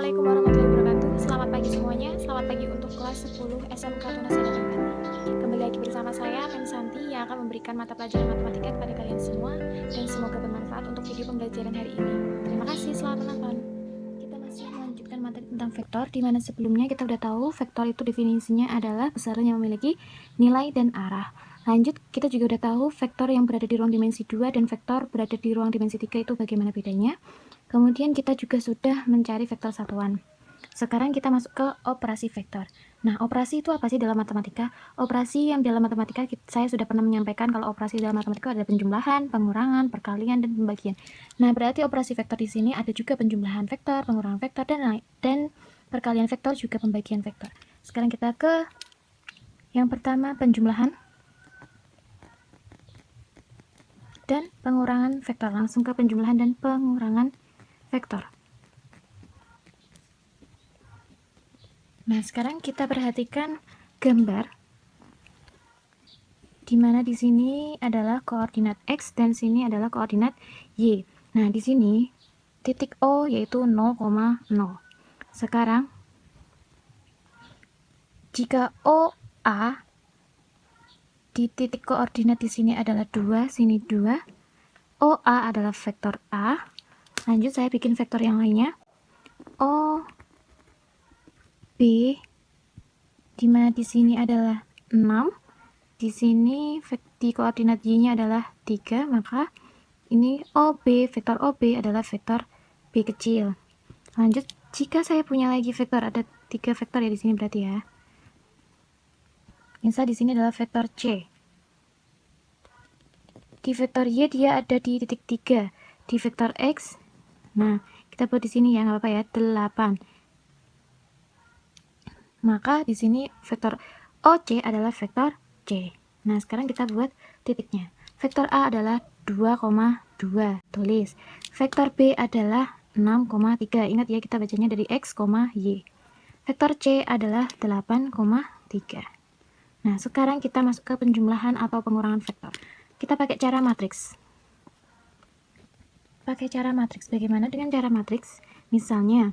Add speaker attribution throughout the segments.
Speaker 1: Assalamualaikum warahmatullahi wabarakatuh. Selamat pagi semuanya. Selamat pagi untuk kelas 10 SMK Tunasana Tempat. Kembali lagi bersama saya, Pen Santi, yang akan memberikan mata pelajaran matematika kepada kalian semua, dan semoga bermanfaat untuk video pembelajaran hari ini. Terima kasih, selamat menonton. Kita masih melanjutkan materi tentang vektor, di mana sebelumnya kita udah tahu vektor itu definisinya adalah besaran yang memiliki nilai dan arah. Lanjut, kita juga udah tahu vektor yang berada di ruang dimensi 2 dan vektor berada di ruang dimensi 3 itu bagaimana bedanya. Kemudian kita juga sudah mencari vektor satuan. Sekarang kita masuk ke operasi vektor. Nah, operasi itu apa sih dalam matematika? Operasi yang dalam matematika saya sudah pernah menyampaikan kalau operasi dalam matematika ada penjumlahan, pengurangan, perkalian, dan pembagian. Nah, berarti operasi vektor di sini ada juga penjumlahan vektor, pengurangan vektor, dan perkalian vektor, juga pembagian vektor. Sekarang kita ke yang pertama, penjumlahan dan pengurangan vektor. Langsung ke penjumlahan dan pengurangan vektor. Nah, sekarang kita perhatikan gambar di mana di sini adalah koordinat X dan sini adalah koordinat Y. Nah, di sini titik O yaitu 0,0. Sekarang jika OA di titik koordinat di sini adalah 2, sini 2, OA adalah vektor A. Lanjut saya bikin vektor yang lainnya. O B, dimana di sini adalah 6, di sini di koordinat Y-nya adalah 3, maka ini OB, vektor OB adalah vektor B kecil. Lanjut, jika saya punya lagi vektor, ada 3 vektor ya di sini berarti ya. Misal di sini adalah vektor C. Di vektor Y dia ada di titik 3. Di vektor X, nah kita buat di sini ya, nggak apa-apa ya, 8. Maka di sini vektor OC adalah vektor C. Nah, sekarang kita buat titiknya. Vektor A adalah 2,2. Tulis. Vektor B adalah 6,3. Ingat ya, kita bacanya dari X, Y. Vektor C adalah 8,3. Nah, sekarang kita masuk ke penjumlahan atau pengurangan vektor. Kita pakai cara matriks. Bagaimana dengan cara matriks? Misalnya,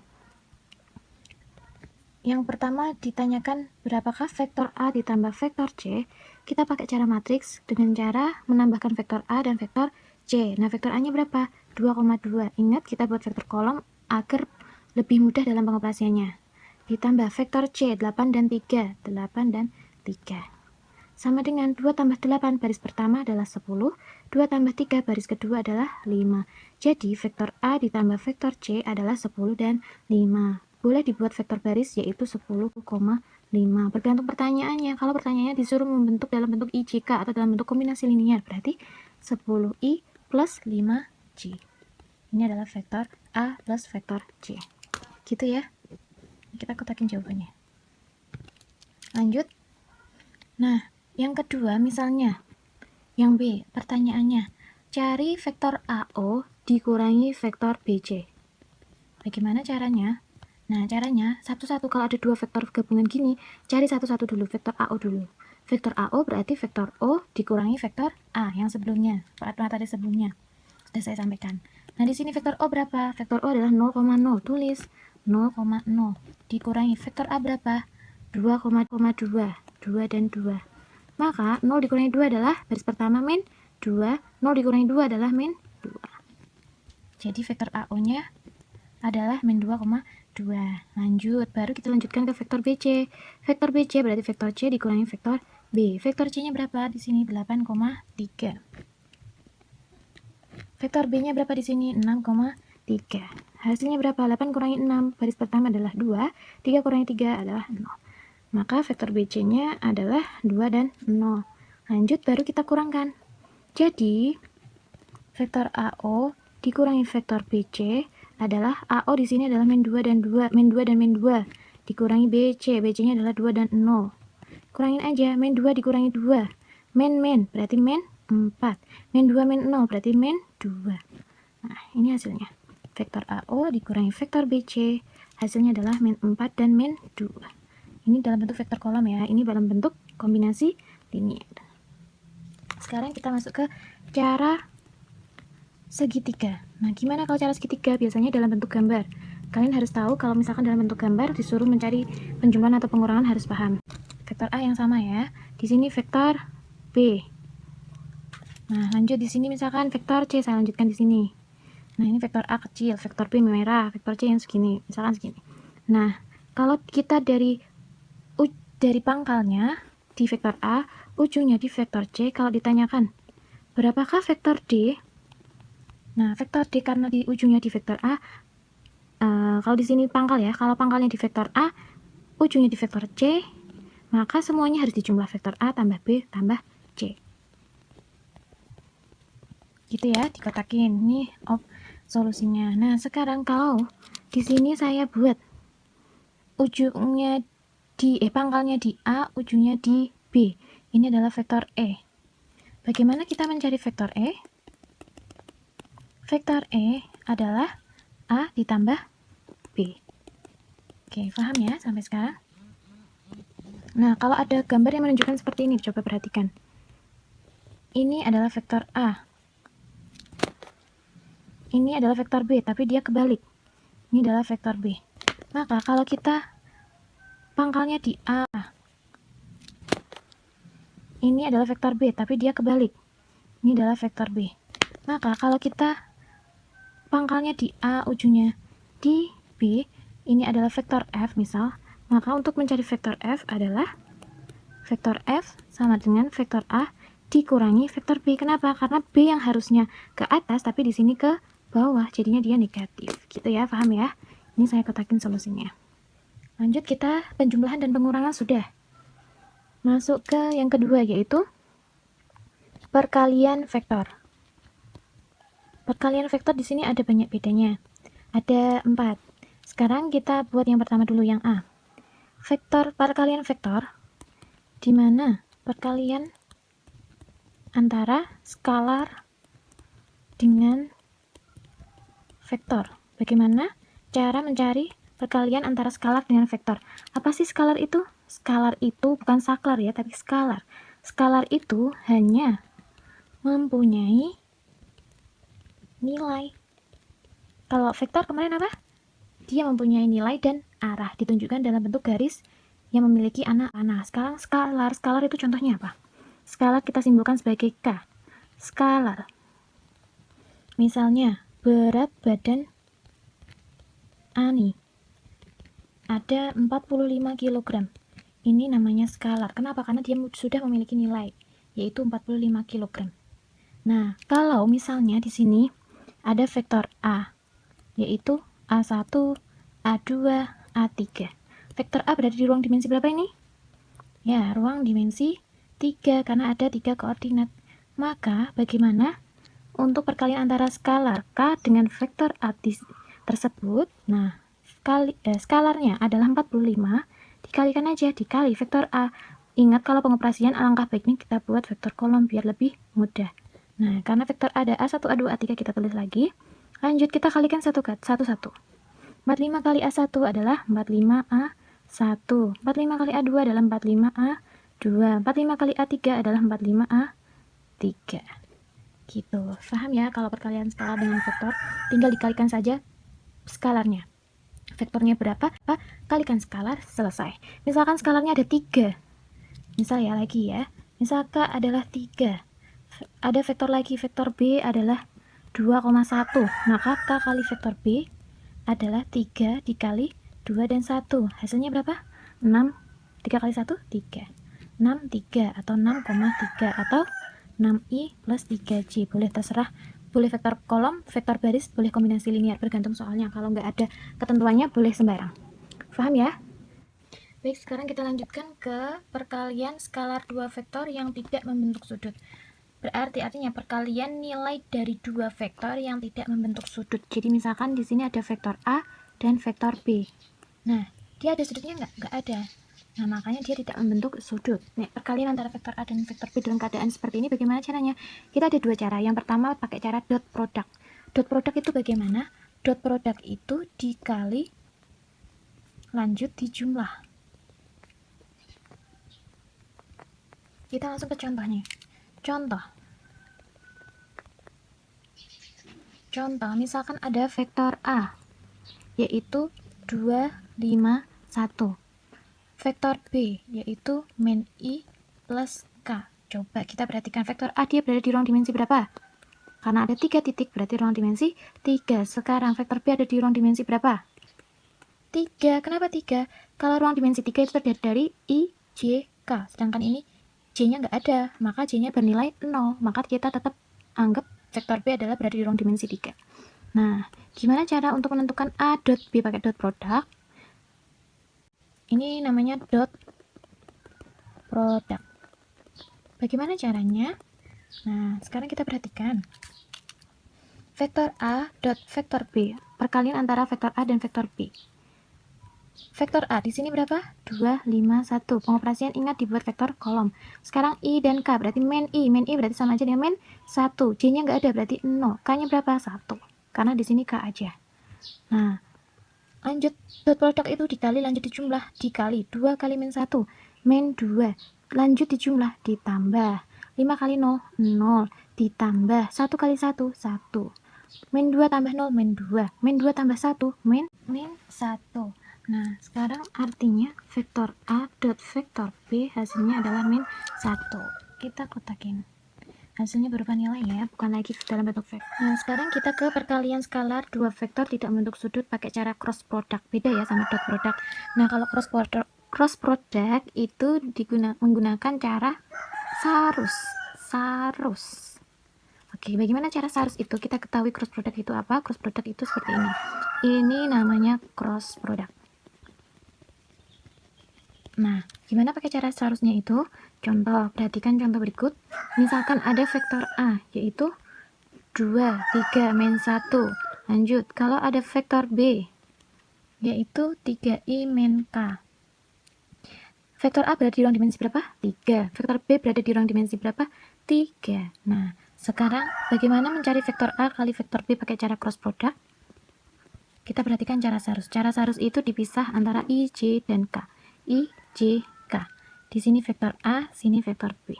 Speaker 1: yang pertama ditanyakan berapakah vektor A ditambah vektor C, kita pakai cara matriks dengan cara menambahkan vektor A dan vektor C. Nah, vektor A-nya berapa? 2,2. Ingat, kita buat vektor kolom agar lebih mudah dalam pengoperasiannya. Ditambah vektor C, 8 dan 3. 8 dan 3. Sama dengan 2 tambah 8 baris pertama adalah 10, 2 tambah 3 baris kedua adalah 5. Jadi, vektor A ditambah vektor C adalah 10 dan 5. Boleh dibuat vektor baris yaitu 10,5. Bergantung pertanyaannya. Kalau pertanyaannya disuruh membentuk dalam bentuk IJK atau dalam bentuk kombinasi linier, berarti 10I plus 5J. Ini adalah vektor A plus vektor C. Gitu ya. Kita kotakin jawabannya. Lanjut. Nah, yang kedua misalnya yang B, pertanyaannya cari vektor AO dikurangi vektor BC. Bagaimana caranya? Nah, caranya satu-satu. Kalau ada dua vektor gabungan gini, cari satu-satu dulu, vektor AO dulu. Vektor AO berarti vektor O dikurangi vektor A yang sebelumnya, materi sebelumnya. Sudah saya sampaikan. Nah, di sini vektor O berapa? Vektor O adalah 0,0. Tulis 0,0 dikurangi vektor A berapa? 2,2. 2 dan 2. Maka 0 dikurangi 2 adalah baris pertama min 2, 0 dikurangi 2 adalah min 2. Jadi vektor AO-nya adalah min 2,2. Lanjut, baru kita lanjutkan ke vektor BC. Vektor BC berarti vektor C dikurangi vektor B. Vektor C-nya berapa? Di sini 8,3. Vektor B-nya berapa di sini? 6,3. Hasilnya berapa? 8 kurangi 6. Baris pertama adalah 2, 3 kurangi 3 adalah 0. Maka vektor BC-nya adalah 2 dan 0. Lanjut, baru kita kurangkan. Jadi, vektor AO dikurangi vektor BC adalah AO di sini adalah min 2 dan 2, min 2 dan min 2. Dikurangi BC, BC-nya adalah 2 dan 0. Kurangin aja, min 2 dikurangi 2. Min, berarti min 4. Min 2 min 0, berarti min 2. Nah, ini hasilnya. Vektor AO dikurangi vektor BC, hasilnya adalah min 4 dan min 2. Ini dalam bentuk vektor kolom ya, ini dalam bentuk kombinasi linier. Sekarang kita masuk ke cara segitiga. Nah, gimana kalau cara segitiga? Biasanya dalam bentuk gambar. Kalian harus tahu kalau misalkan dalam bentuk gambar disuruh mencari penjumlahan atau pengurangan harus paham. Vektor A yang sama ya. Di sini vektor B. Nah, lanjut di sini misalkan vektor C, saya lanjutkan di sini. Nah, ini vektor A kecil, vektor B merah, vektor C yang segini, misalkan segini. Nah, kalau kita dari pangkalnya di vektor A, ujungnya di vektor C, kalau ditanyakan berapakah vektor D? Nah, vektor D karena di ujungnya di vektor A, kalau di sini pangkal ya, kalau pangkalnya di vektor A, ujungnya di vektor C, maka semuanya harus dijumlah vektor A tambah B tambah C. Gitu ya, dikotakin. Nih solusinya. Nah, sekarang kalau di sini saya buat ujungnya di pangkalnya di A, ujungnya di B. Ini adalah vektor E. Bagaimana kita mencari vektor E? Vektor E adalah A ditambah B. Oke, paham ya sampai sekarang? Nah, kalau ada gambar yang menunjukkan seperti ini, coba perhatikan. Ini adalah vektor A. Ini adalah vektor B, tapi dia kebalik. Ini adalah vektor B. Maka kalau kita pangkalnya di A, ini adalah vektor B, tapi dia kebalik. Ini adalah vektor B. Maka kalau kita pangkalnya di A, ujungnya di B, ini adalah vektor F misal, maka untuk mencari vektor F adalah vektor F sama dengan vektor A dikurangi vektor B. Kenapa? Karena B yang harusnya ke atas, tapi di sini ke bawah, jadinya dia negatif. Gitu ya, paham ya? Ini saya kotakin solusinya. Lanjut kita penjumlahan dan pengurangan sudah. Masuk ke yang kedua, yaitu perkalian vektor. Perkalian vektor di sini ada banyak bedanya. Ada 4. Sekarang kita buat yang pertama dulu, yang A. Vektor perkalian vektor, di mana perkalian antara skalar dengan vektor. Bagaimana cara mencari perkalian antara skalar dengan vektor? Apa sih skalar itu? Skalar itu bukan saklar ya, tapi skalar. Skalar itu hanya mempunyai nilai. Kalau vektor kemarin apa? Dia mempunyai nilai dan arah, ditunjukkan dalam bentuk garis yang memiliki anak-anak. Sekarang skalar. Skalar itu contohnya apa? Skalar kita simbolkan sebagai K. Skalar. Misalnya, berat badan Ani ada 45 kg. Ini namanya skalar. Kenapa? Karena dia sudah memiliki nilai, yaitu 45 kg. Nah, kalau misalnya di sini ada vektor A, yaitu A1, A2, A3. Vektor A berada di ruang dimensi berapa ini? Ya, ruang dimensi 3, karena ada 3 koordinat. Maka, bagaimana untuk perkalian antara skalar K dengan vektor A tersebut? Nah, skalarnya adalah 45, dikalikan aja, dikali vektor A. Ingat, kalau pengoperasian alangkah baiknya kita buat vektor kolom biar lebih mudah. Nah, karena vektor A ada A1, A2, A3, kita tulis lagi. Lanjut, kita kalikan satu-satu. 45 kali A1 adalah 45A1. 45 kali A2 adalah 45A2. 45 kali A3 adalah 45A3. Gitu. Paham ya kalau perkalian skalar dengan vektor? Tinggal dikalikan saja skalarnya. Vektornya berapa? Kalikan skalar, selesai. Misalkan skalarnya ada 3. Misal ya lagi ya. Misal K adalah 3. Ada vektor lagi, vektor B adalah 2,1. Maka K kali vektor B adalah 3 dikali 2 dan 1. Hasilnya berapa? 6. 3 kali 1, 3. 6, 3 atau 6,3 atau 6i plus 3j. Boleh terserah. Boleh vektor kolom, vektor baris, boleh kombinasi linear. Bergantung soalnya. Kalau nggak ada ketentuannya, boleh sembarang. Paham ya? Baik, sekarang kita lanjutkan ke perkalian skalar dua vektor yang tidak membentuk sudut. Berarti artinya perkalian nilai dari dua vektor yang tidak membentuk sudut. Jadi misalkan di sini ada vektor A dan vektor B. Nah, dia ada sudutnya nggak? Nggak ada. Nah, makanya dia tidak membentuk sudut. Nah, perkalian antara vektor A dan vektor B dalam keadaan seperti ini bagaimana caranya? Kita ada dua cara. Yang pertama pakai cara dot product. Dot product itu bagaimana? Dot product itu dikali lanjut di jumlah. Kita langsung ke contohnya. Contoh, misalkan ada vektor A. yaitu 2, 5, 1. Vektor B yaitu min I plus K. Coba kita perhatikan vektor A, dia berada di ruang dimensi berapa? Karena ada 3 titik, berarti ruang dimensi 3. Sekarang vektor B ada di ruang dimensi berapa? 3. Kenapa 3? Kalau ruang dimensi 3 itu terdiri dari I, J, K. Sedangkan ini J-nya nggak ada, maka J-nya bernilai 0. Maka kita tetap anggap vektor B adalah berada di ruang dimensi 3. Nah, gimana cara untuk menentukan A dot B pakai dot product? Ini namanya dot product. Bagaimana caranya? Nah, sekarang kita perhatikan. Vektor A dot vektor B, perkalian antara vektor A dan vektor B. Vektor A di sini berapa? 2, 5, 1. Pengoperasian ingat dibuat vektor kolom. Sekarang I dan K, berarti min I. Min I berarti sama aja dengan min 1. J-nya nggak ada, berarti 0. K-nya berapa? 1. Karena di sini K aja. Nah, lanjut. Dot produk itu dikali, lanjut dijumlah. Dikali 2 kali min 1. Min 2. Lanjut dijumlah, ditambah. 5 kali 0, 0. Ditambah 1 kali 1, 1. Min 2 tambah 0, min 2. Min 2 tambah 1, min 1. Nah, sekarang artinya vektor A dot vektor B hasilnya adalah min 1. Kita kotakin. Hasilnya berupa nilai ya, bukan lagi dalam bentuk vektor. Nah, sekarang kita ke perkalian skalar dua vektor tidak membentuk sudut pakai cara cross product. Beda ya sama dot product. Nah, kalau cross product itu menggunakan cara sarus. Oke, bagaimana cara sarus itu? Kita ketahui cross product itu apa? Cross product itu seperti ini. Ini namanya cross product. Nah, gimana pakai cara seharusnya itu? Contoh, perhatikan contoh berikut. Misalkan ada vektor A, yaitu 2, 3, min 1. Lanjut, kalau ada vektor B, yaitu 3I min K. Vektor A berada di ruang dimensi berapa? 3. Vektor B berada di ruang dimensi berapa? 3. Nah, sekarang bagaimana mencari vektor A kali vektor B pakai cara cross product? Kita perhatikan cara sarus. Cara sarus itu dipisah antara I, J, dan K. I, J, K. Di sini vektor A, sini vektor B.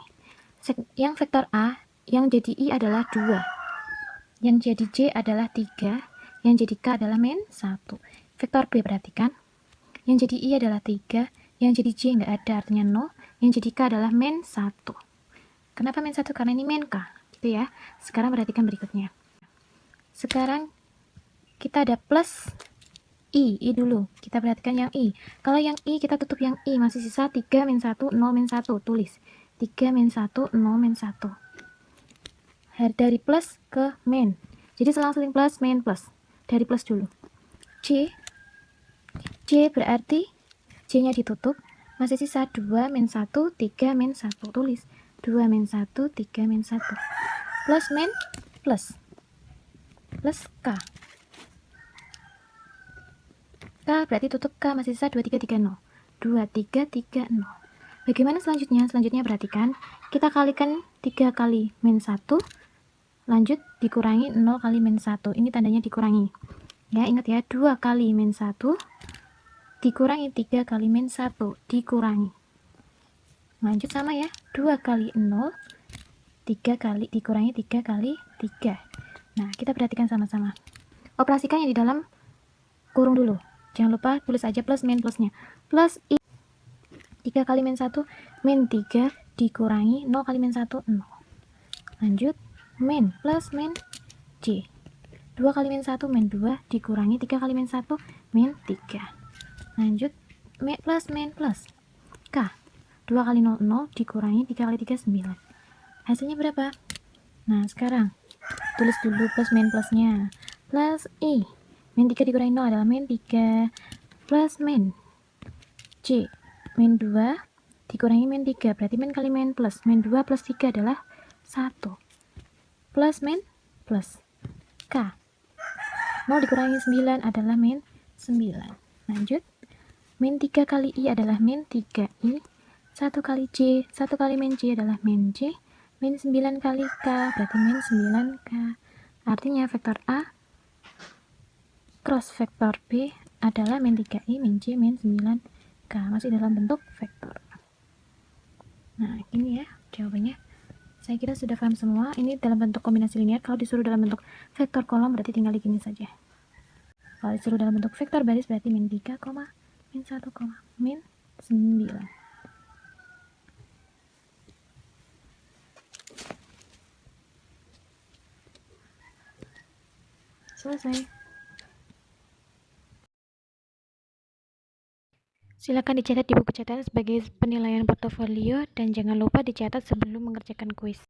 Speaker 1: Yang vektor A, yang jadi I adalah 2. Yang jadi J adalah 3. Yang jadi K adalah min 1. Vektor B perhatikan. Yang jadi I adalah 3. Yang jadi J nggak ada, artinya 0. Yang jadi K adalah min 1. Kenapa min 1? Karena ini min K. Gitu ya. Sekarang perhatikan berikutnya. Sekarang kita ada plus I dulu. Kita perhatikan yang I. Kalau yang I kita tutup yang I, masih sisa 3 min 1, 0 min 1. Tulis 3 min 1, 0 min 1. Dari plus ke min. Jadi selang-seling plus, min, plus. Dari plus dulu. J berarti J-nya ditutup. Masih sisa 2 min 1, 3 min 1. Tulis 2 min 1, 3 min 1. Plus min, plus. Plus K. K berarti tutup K, masih sisa 2330. 2330. Bagaimana selanjutnya? Selanjutnya perhatikan, kita kalikan 3 kali min 1, lanjut dikurangi 0 kali min 1. Ini tandanya dikurangi. Ya, ingat ya, 2 kali min 1 dikurangi 3 kali min 1, dikurangi. Lanjut sama ya, 2 kali 0, 3 kali dikurangi 3 kali 3. Nah, kita perhatikan sama-sama. Operasikan yang di dalam kurung dulu. Jangan lupa tulis aja plus min plusnya. Plus I 3 kali min 1 min 3 dikurangi 0 kali min 1 0. Lanjut min plus min J. 2 kali min 1 min 2 dikurangi 3 kali min 1 min 3. Lanjut plus min plus K. 2 kali 0 0 dikurangi 3 kali 3 9. Hasilnya berapa? Nah, sekarang tulis dulu plus min plusnya. Plus I min 3 dikurangi 0 adalah min 3. Plus min J. Min 2 dikurangi min 3. Berarti min kali min plus. Min 2 plus 3 adalah 1. Plus min plus K. 0 dikurangi 9 adalah min 9. Lanjut. Min 3 kali I adalah min 3I. 1 kali J. 1 kali min J adalah min J. Min 9 kali K. Berarti min 9K. Artinya vektor A cross vektor B adalah min 3I min J min 9K. Masih dalam bentuk vektor. Nah, ini ya jawabannya. Saya kira sudah paham semua. Ini dalam bentuk kombinasi linear. Kalau disuruh dalam bentuk vektor kolom berarti tinggal di gini saja. Kalau disuruh dalam bentuk vektor baris berarti min 3, min 1, min 9. Selesai. Silakan dicatat di buku catatan sebagai penilaian portofolio dan jangan lupa dicatat sebelum mengerjakan kuis.